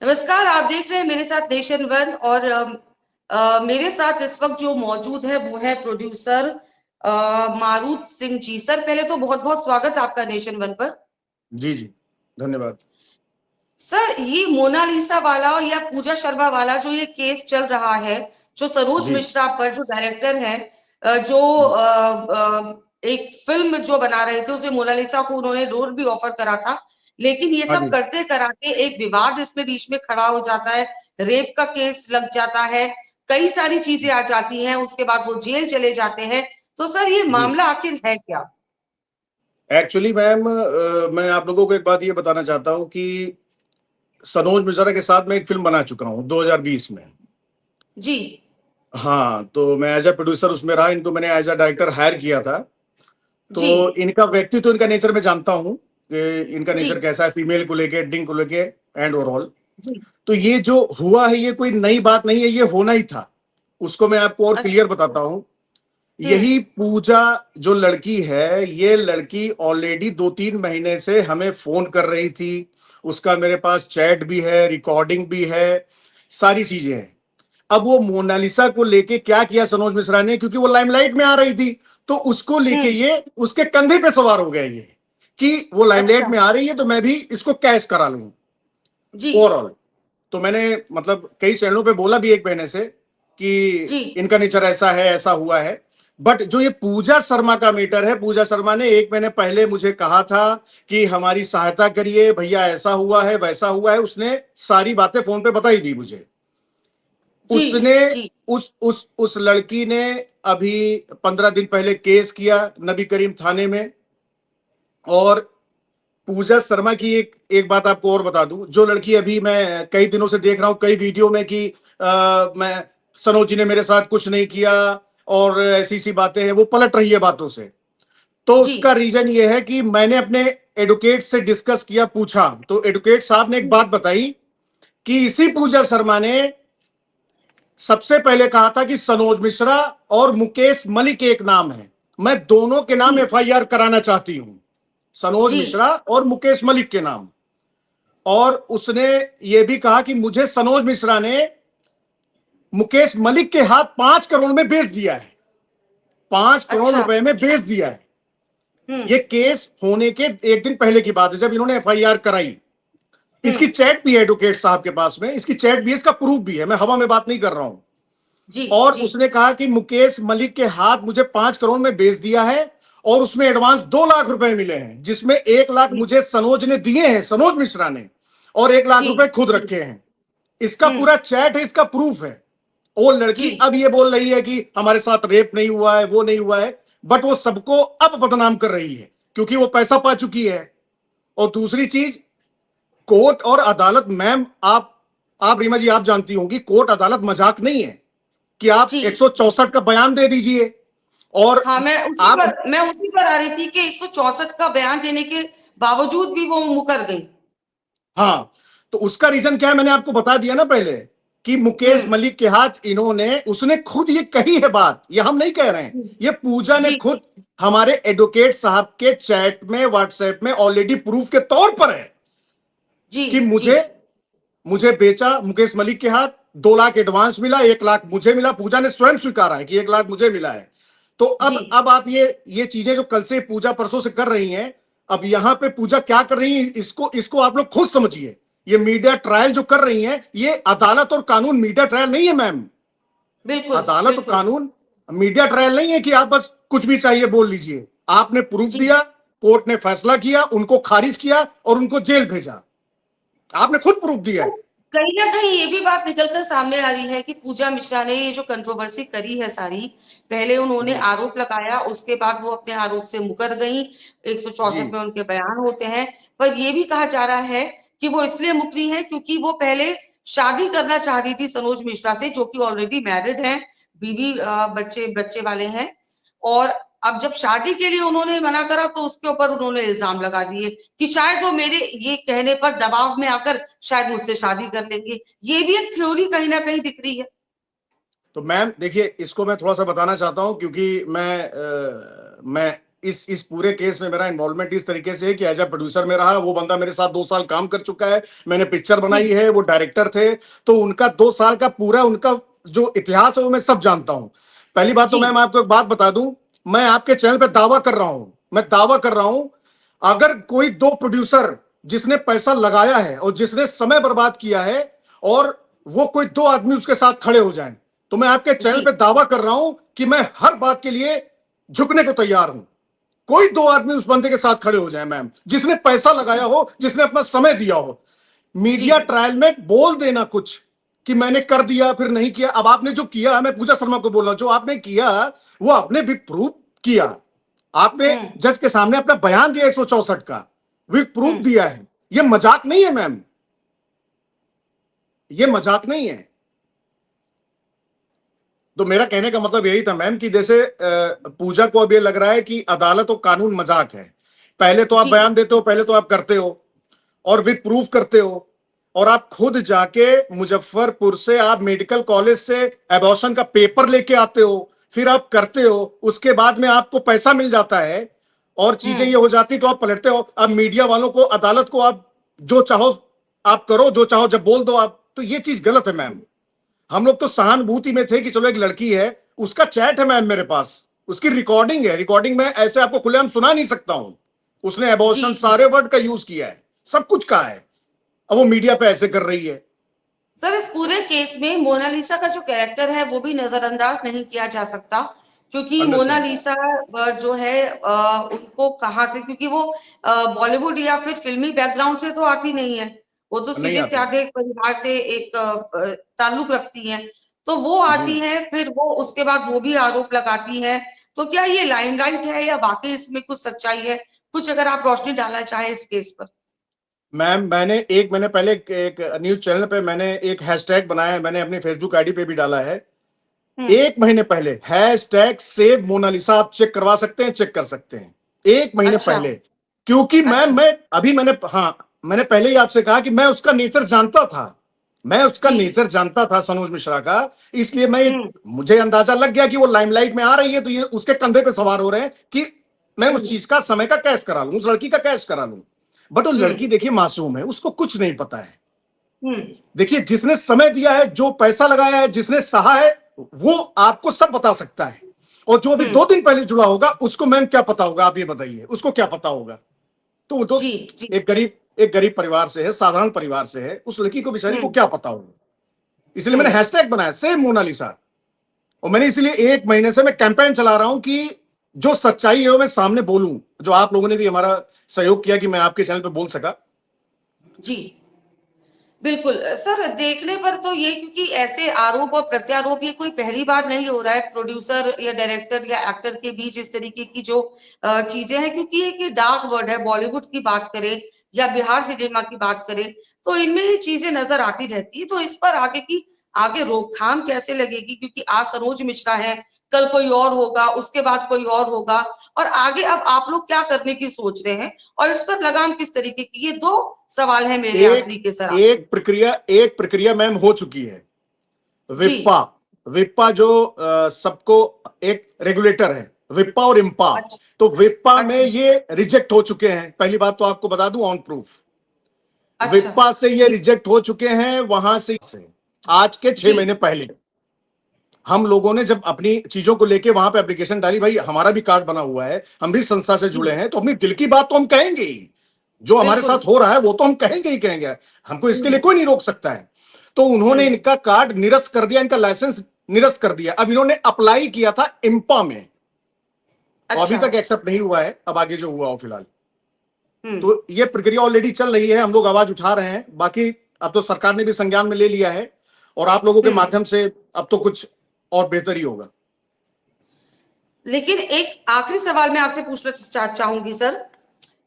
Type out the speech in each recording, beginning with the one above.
नमस्कार। आप देख रहे हैं मेरे साथ नेशन वन और मेरे साथ इस वक्त जो मौजूद है वो है producer Marut Singh ji. Sir, पहले तो बहुत बहुत स्वागत आपका नेशन वन पर। जी जी, धन्यवाद। सर, ये मोनालिसा वाला या पूजा शर्मा वाला जो ये केस चल रहा है, जो सरोज जी। मिश्रा पर, जो डायरेक्टर है, जो एक फिल्म जो बना रहे थे उसमें मोनालिसा को उन्होंने रोल भी ऑफर करा था, लेकिन ये हाँ सब जी। करते कराते एक विवाद इसमें बीच में खड़ा हो जाता है, रेप का केस लग जाता है, कई सारी चीजें आ जाती हैं, उसके बाद वो जेल चले जाते हैं। तो सर, ये जी, मामला आखिर है क्या? एक्चुअली मैम, मैं आप लोगों को एक बात ये बताना चाहता हूँ कि सनोज मिश्रा के साथ मैं एक फिल्म बना चुका हूँ 2020 में। जी। हाँ, तो मैं एज ए प्रोड्यूसर उसमें रहा, इनको मैंने एज ए डायरेक्टर हायर किया था। जी। तो इनका व्यक्तित्व, इनका नेचर मैं जानता हूँ कि इनका जी। नेचर कैसा है, फीमेल को लेके, एक्टिंग को लेके एंड ओवरऑल। जी। तो ये जो हुआ है ये कोई नई बात नहीं है, ये होना ही था। उसको मैं आपको और क्लियर अच्छा। बताता हूँ। हम्म। यही पूजा जो लड़की है, ये लड़की ऑलरेडी 2-3 महीने से हमें फोन कर रही थी। उसका मेरे पास चैट भी है, रिकॉर्डिंग भी है, सारी चीजें हैं। अब वो मोनालिसा को लेके क्या किया सनोज मिश्रा ने, क्योंकि वो लाइमलाइट में आ रही थी, तो उसको लेके हम्म। ये उसके कंधे पे सवार हो गए ये, कि वो लाइमलाइट अच्छा। में आ रही है तो मैं भी इसको कैश करा लूं जी। ओवरऑल। तो मैंने मतलब कई चैनलों पे बोला भी एक महीने से कि जी। इनका नेचर ऐसा है, ऐसा हुआ है। बट जो ये पूजा शर्मा का मैटर है, पूजा शर्मा ने एक महीने पहले मुझे कहा था कि हमारी सहायता करिए भैया, ऐसा हुआ है, वैसा हुआ है। उसने सारी बातें फोन पे बताई दी मुझे। जी। उसने जी। उस लड़की ने अभी 15 दिन पहले केस किया नबी करीम थाने में। और पूजा शर्मा की एक एक बात आपको और बता दूं, जो लड़की अभी मैं कई दिनों से देख रहा हूं कई वीडियो में कि मैं, सनोज जी ने मेरे साथ कुछ नहीं किया और ऐसी सी बातें हैं, वो पलट रही है बातों से। तो जी। उसका रीजन ये है कि मैंने अपने एडवोकेट से डिस्कस किया, पूछा, तो एडवोकेट साहब ने एक जी। बात बताई कि इसी पूजा शर्मा ने सबसे पहले कहा था कि सनोज मिश्रा और मुकेश मलिक एक नाम है, मैं दोनों के नाम जी। एफआईआर कराना चाहती हूं, सनोज जी। मिश्रा और मुकेश मलिक के नाम। और उसने ये भी कहा कि मुझे सनोज मिश्रा ने मुकेश मलिक के हाथ 5 करोड़ में बेच दिया है, 5 करोड़ अच्छा। रुपए में बेच दिया है। हम्म। ये केस होने के एक दिन पहले की बात है, जब इन्होंने एफआईआर कराई। इसकी हम्म। चैट भी है एडवोकेट साहब के पास में, इसकी चैट भी है, इसका प्रूफ भी है, मैं हवा में बात नहीं कर रहा हूं। जी। और जी। उसने कहा कि मुकेश मलिक के हाथ मुझे 5 करोड़ में बेच दिया है, और उसमें एडवांस 2 लाख रुपए मिले हैं, जिसमें 1 लाख जी। मुझे सनोज ने दिए हैं, सनोज मिश्रा ने, और 1 लाख जी। रुपए खुद जी। रखे हैं। इसका हम्म। पूरा चैट है, इसका प्रूफ है। वो जी। लड़की अब ये बोल रही है कि हमारे साथ रेप नहीं हुआ है, वो नहीं हुआ है, बट वो सबको अब बदनाम कर रही है क्योंकि वो पैसा पा चुकी है। और दूसरी चीज, कोर्ट और अदालत, मैम आप रीमा जी आप जानती होंगी, कोर्ट अदालत मजाक नहीं है कि आप जी। 164 का बयान दे दीजिए और हाँ, आप, मैं उसी पर आ रही थी कि 164 का बयान देने के बावजूद भी वो मुकर गई। हाँ, तो उसका रीजन क्या है मैंने आपको बता दिया ना पहले, कि मुकेश हम्म। मलिक के हाथ इन्होंने, उसने खुद ये कही है बात, ये हम नहीं कह रहे हैं, ये पूजा ने जी। खुद हमारे एडवोकेट साहब के चैट में, व्हाट्सएप में ऑलरेडी प्रूफ के तौर पर है जी। कि जी। मुझे मुझे बेचा मुकेश मलिक के हाथ, 2 लाख एडवांस मिला, 1 लाख मुझे मिला। पूजा ने स्वयं स्वीकारा है कि 1 लाख मुझे मिला है। तो जी। अब आप ये चीजें जो कल से पूजा परसों से कर रही हैं, अब यहां पे पूजा क्या कर रही है, इसको इसको आप लोग खुद समझिए। ये मीडिया ट्रायल जो कर रही हैं, ये अदालत और कानून मीडिया ट्रायल नहीं है मैम। बिल्कुल। अदालत और बिल्कुल। कानून मीडिया ट्रायल नहीं है कि आप बस कुछ भी चाहिए बोल लीजिए। आपने प्रूफ जी। दिया, कोर्ट ने फैसला किया, उनको खारिज किया और उनको जेल भेजा। आपने खुद प्रूफ दिया है। कहीं ना कहीं ये भी बात निकलकर सामने आ रही है कि पूजा मिश्रा ने ये जो कंट्रोवर्सी करी है सारी, पहले उन्होंने जी आरोप लगाया, उसके बाद वो अपने आरोप से मुकर गई। जी 164 में उनके बयान होते हैं, पर ये भी कहा जा रहा है कि वो इसलिए मुकरी है क्योंकि वो पहले शादी करना चाह रही थी सनोज मिश्रा से, जो कि ऑलरेडी मैरिड है, बीवी बच्चे बच्चे वाले हैं। और अब जब शादी के लिए उन्होंने मना करा तो उसके ऊपर उन्होंने इल्जाम लगा दिए कि शायद वो मेरे ये कहने पर दबाव में आकर शायद मुझसे शादी कर लेंगे। ये भी एक थ्योरी कहीं ना कहीं दिख रही है। तो मैम देखिए, इसको मैं थोड़ा सा बताना चाहता हूं, क्योंकि मैं इस पूरे केस में मेरा इन्वॉल्वमेंट इस तरीके से है कि एज ए प्रोड्यूसर में रहा। वो बंदा मेरे साथ 2 साल काम कर चुका है, मैंने पिक्चर बनाई जी है, वो डायरेक्टर थे, तो उनका 2 साल का पूरा उनका जो इतिहास है वो मैं सब जानता हूं। पहली बात तो जी मैम आपको एक बात बता दूं, मैं आपके चैनल पे दावा कर रहा हूं, मैं दावा कर रहा हूं, अगर कोई 2 प्रोड्यूसर जिसने पैसा लगाया है और जिसने समय बर्बाद किया है और वो कोई 2 आदमी उसके साथ खड़े हो जाएं, तो मैं आपके चैनल जी पे दावा कर रहा हूं कि मैं हर बात के लिए झुकने को तैयार हूं। कोई 2 आदमी उस बंदे के साथ खड़े हो जाए मैम, जिसने पैसा लगाया हो, जिसने अपना समय दिया हो। जी मीडिया ट्रायल में बोल देना कुछ कि मैंने कर दिया फिर नहीं किया। अब आपने जो किया, मैं पूजा शर्मा को बोल रहा हूं, जो आपने किया वो आपने विद प्रूफ किया। आपने हम्म जज के सामने अपना बयान दिया 164 का, विद प्रूफ हम्म दिया है। ये मजाक नहीं है मैम, ये मजाक नहीं है। तो मेरा कहने का मतलब यही था मैम कि जैसे पूजा को अब ये लग रहा है कि अदालत और कानून मजाक है। पहले तो आप जी बयान देते हो, पहले तो आप करते हो और विद प्रूफ करते हो, और आप खुद जाके मुजफ्फरपुर से आप मेडिकल कॉलेज से एबॉर्शन का पेपर लेके आते हो, फिर आप करते हो, उसके बाद में आपको पैसा मिल जाता है और चीजें ये हम्म हो जाती तो आप पलटते हो। अब मीडिया वालों को, अदालत को आप जो चाहो आप करो, जो चाहो जब बोल दो आप, तो ये चीज गलत है मैम। हम लोग तो सहानुभूति में थे कि चलो एक लड़की है, उसका चैट है मैम मेरे पास, उसकी रिकॉर्डिंग है, रिकॉर्डिंग में ऐसे आपको खुलेआम सुना नहीं सकता हूं। उसने जी एबॉर्शन जी सारे वर्ड का यूज किया है, सब कुछ कहा है, अब वो मीडिया पे ऐसे कर रही है। सर, इस पूरे केस में मोनालिसा का जो कैरेक्टर है वो भी नजरअंदाज नहीं किया जा सकता, क्योंकि अंडरस्टैंड। मोनालिसा जो है उनको कहाँ से, क्योंकि वो बॉलीवुड या फिर फिल्मी बैकग्राउंड से तो आती नहीं है। वो तो नहीं सीधे आती। साधे परिवार से एक ताल्लुक रखती है। तो वो जी, आती है, फिर वो उसके बाद वो भी आरोप लगाती है। तो क्या ये लाइमलाइट है या वाकई इसमें कुछ सच्चाई है? कुछ अगर आप रोशनी डालना चाहें इस केस पर। मैम मैंने 1 महीने पहले एक न्यूज चैनल पे मैंने एक हैशटैग बनाया है, मैंने अपनी फेसबुक आईडी पे भी डाला है। हम्म 1 महीने पहले हैशटैग सेव मोनालिसा, आप चेक करवा सकते हैं, चेक कर सकते हैं। 1 महीने अच्छा पहले, क्योंकि मैम अच्छा मैं अभी मैंने, हाँ, मैंने पहले ही आपसे कहा कि मैं उसका नेचर जानता था, मैं उसका जी नेचर जानता था सनोज मिश्रा का, इसलिए मैं, हम्म मुझे अंदाजा लग गया कि वो लाइमलाइट में आ रही है तो ये उसके कंधे पे सवार हो रहे हैं कि मैं उस हम्म चीज का, समय का कैश करा लूं, उस लड़की का कैश करा लूं। बट वो हम्म लड़की देखिए मासूम है, उसको कुछ नहीं पता है। हम्म देखिए जिसने समय दिया है, जो पैसा लगाया है, जिसने सहा है, वो आपको सब बता सकता है। और जो अभी हम्म 2 दिन पहले जुड़ा होगा उसको मैम क्या पता होगा, आप ये बताइए, उसको क्या पता होगा। तो वो तो जी जी एक गरीब परिवार से है, साधारण परिवार से है, उस लड़की को बेचारी को हम्म क्या पता होगा। इसलिए मैंने हम्म हैशटैग बनाया सेम मोनालिसा। और मैंने इसलिए 1 महीने से मैं कैंपेन चला रहा हूं कि जो सच्चाई है वो मैं सामने बोलूं, जो आप लोगों ने भी हमारा सहयोग किया कि मैं आपके चैनल पे बोल सका। जी बिल्कुल। सर, देखने पर तो ये, क्योंकि ऐसे आरोप और प्रत्यारोप ये कोई पहली बार नहीं हो रहा है प्रोड्यूसर या डायरेक्टर या एक्टर के बीच इस तरीके की जो चीजें हैं, क्योंकि एक डार्क वर्ड है। बॉलीवुड की बात करें या बिहार सिनेमा की बात करें, तो इनमें ये चीजें नजर आती रहती है। तो इस पर आगे रोकथाम कैसे लगेगी? क्योंकि आज सरोज मिश्रा है, कल कोई और होगा, उसके बाद कोई और होगा, और आगे अब आप लोग क्या करने की सोच रहे हैं और इस पर लगाम किस तरीके की? ये दो सवाल है मेरे एक आखिरी के सर आपसे। एक प्रक्रिया मैम हो चुकी है। जी विप्पा, विप्पा जो सबको एक रेगुलेटर है, विप्पा और इम्पा। अच्छा तो विप्पा में अच्छा ये रिजेक्ट हो चुके हैं, पहली बात तो आपको बता दूं ऑन प्रूफ। अच्छा विप्पा से ये रिजेक्ट हो चुके हैं, वहां से आज के 6 महीने जी पहले हम लोगों ने जब अपनी चीजों को लेके वहां पे एप्लीकेशन डाली, भाई हमारा भी कार्ड बना हुआ है, हम भी संस्था से जी जुड़े हैं, तो अपनी दिल की बात तो हम कहेंगे ही। जो हमारे बिल्कुल साथ हो रहा है वो तो हम कहेंगे ही कहेंगे, हमको इसके लिए हम्म कोई नहीं रोक सकता है। तो उन्होंने हम्म इनका कार्ड निरस्त कर दिया, इनका लाइसेंस निरस्त कर दिया। अब इन्होंने अप्लाई किया था इम्पा में, और अभी अच्छा तक एक्सेप्ट नहीं हुआ है, अब आगे जो हुआ हो फिलहाल। हम्म तो ये प्रक्रिया ऑलरेडी चल रही है, हम लोग आवाज उठा रहे हैं, बाकी अब तो सरकार ने भी संज्ञान में ले लिया है, और आप लोगों के हम्म माध्यम से अब तो कुछ और बेहतर ही होगा। लेकिन एक आखिरी सवाल मैं आपसे पूछना चाहूंगी सर,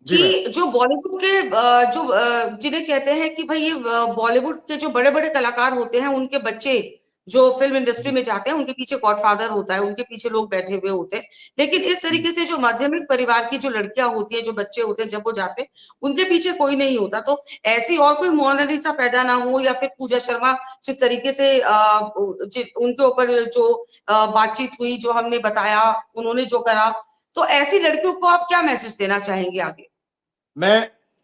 जी मैम। कि जो बॉलीवुड के जो जिन्हें कहते हैं कि भाई ये बॉलीवुड के जो बड़े बड़े कलाकार होते हैं, उनके बच्चे जो फिल्म इंडस्ट्री में जाते हैं, उनके पीछे गॉडफादर होता है, उनके पीछे लोग बैठे हुए होते हैं। लेकिन इस तरीके से जो माध्यमिक परिवार की जो लड़कियां होती है, जो बच्चे होते हैं, जब वो जाते हैं, उनके पीछे कोई नहीं होता। तो ऐसी और कोई मोनालिसा पैदा ना हो, या फिर पूजा शर्मा जिस तरीके से उनके ऊपर जो बातचीत हुई, जो हमने बताया, उन्होंने जो करा, तो ऐसी लड़कियों को आप क्या मैसेज देना चाहेंगे आगे?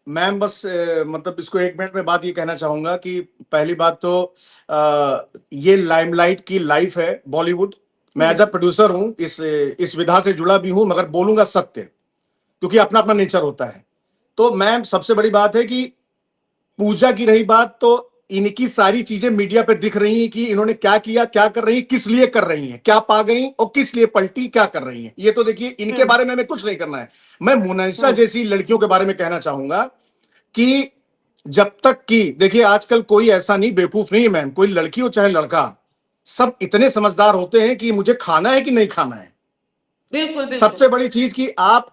मैम बस मतलब इसको 1 मिनट में बात ये कहना चाहूंगा कि पहली बात तो ये लाइमलाइट की लाइफ है बॉलीवुड। मैं एज अ प्रोड्यूसर हूं, इस विधा से जुड़ा भी हूं, मगर बोलूंगा सत्य, क्योंकि अपना अपना नेचर होता है। तो मैम सबसे बड़ी बात है कि पूजा की रही बात, तो इनकी सारी चीजें मीडिया पे दिख रही हैं कि इन्होंने क्या किया, क्या कर रही हैं, किस लिए कर रही हैं, क्या पा गई और किस लिए पलटी, क्या कर रही हैं। ये तो देखिए, इनके बारे में हमें कुछ नहीं करना है। मैं मोनालिसा जैसी लड़कियों के बारे में कहना चाहूंगा कि जब तक कि देखिए, आजकल कोई ऐसा नहीं बेवकूफ नहीं है मैम, कोई लड़की हो चाहे लड़का, सब इतने समझदार होते हैं कि मुझे खाना है कि नहीं खाना है। बिल्कुल बिल्कुल। सबसे बड़ी चीज कि आप,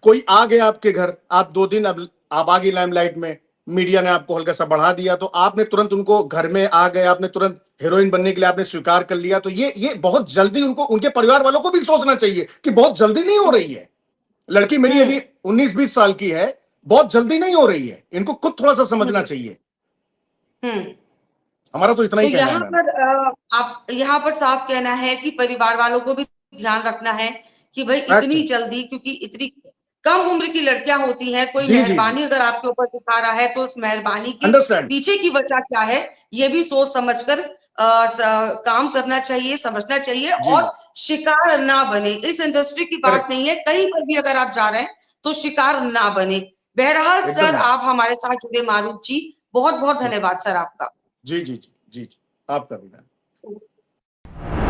कोई आ गया आपके घर, आप 2 दिन, अब आप आ गई लाइमलाइट में, मीडिया ने आपको हल्का सा बढ़ा दिया, तो आपने तुरंत उनको घर में आ गए, आपने तुरंत हीरोइन बनने के लिए आपने स्वीकार कर लिया। तो ये बहुत जल्दी उनको, उनके परिवार वालों को भी सोचना चाहिए कि बहुत जल्दी नहीं हो रही है। लड़की मेरी अभी 19-20 साल की है, बहुत जल्दी नहीं हो रही है, इनको खुद थोड़ा सा समझना चाहिए। हमारा तो इतना तो ही कहना है यहाँ मैम। पर आप यहाँ पर साफ कहना है कि परिवार वालों को भी ध्यान रखना है कि भाई इतनी जल्दी, क्योंकि इतनी कम उम्र की लड़कियां होती हैं, कोई जी जी जी, मेहरबानी अगर आपके ऊपर दिखा रहा है तो उस मेहरबानी के अंडरस्टैंड। पीछे की वजह क्या है, ये भी सोच समझकर काम करना चाहिए, समझना चाहिए, जी और जी, शिकार ना बने। इस इंडस्ट्री की बात करेक्ट, नहीं है, कहीं पर भी अगर आप जा रहे हैं तो शिकार ना बने। बहरहाल एकदम सर, मैम। आप हमारे साथ जुड़े, मारूफ जी, बहुत बहुत जी धन्यवाद सर आपका। जी जी जी जी, आपका भी मैम।